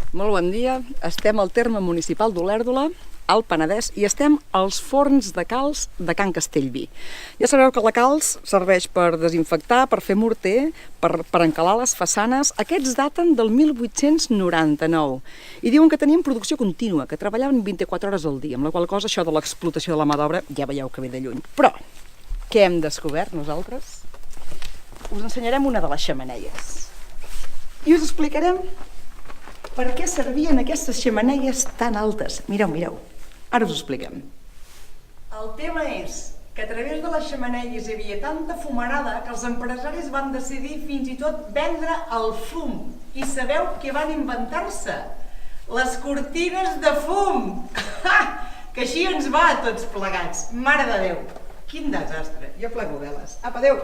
Molt bon dia, estem al terme municipal d'Olèrdola, al Penedès, i estem als forns de calç de Can Castellví. Ja sabeu que la calç serveix per desinfectar, per fer morter, per encalar les façanes. Aquests daten del 1899 i diuen que tenien producció contínua, que treballaven 24 hores al dia, amb la qual cosa això de l'explotació de la mà d'obra ja veieu que ve de lluny. Però, què hem descobert nosaltres? Us ensenyarem una de les xemeneies i us explicarem per què servien aquestes xemeneies tan altes. Mireu, mireu. Ara us ho expliquem. El tema és que a través de les xemeneies hi havia tanta fumarada que els empresaris van decidir fins i tot vendre el fum. I sabeu què van inventar-se? Les cortines de fum! Que així ens va a tots plegats. Mare de Déu! Quin desastre! Jo plego veles. Apa, adéu!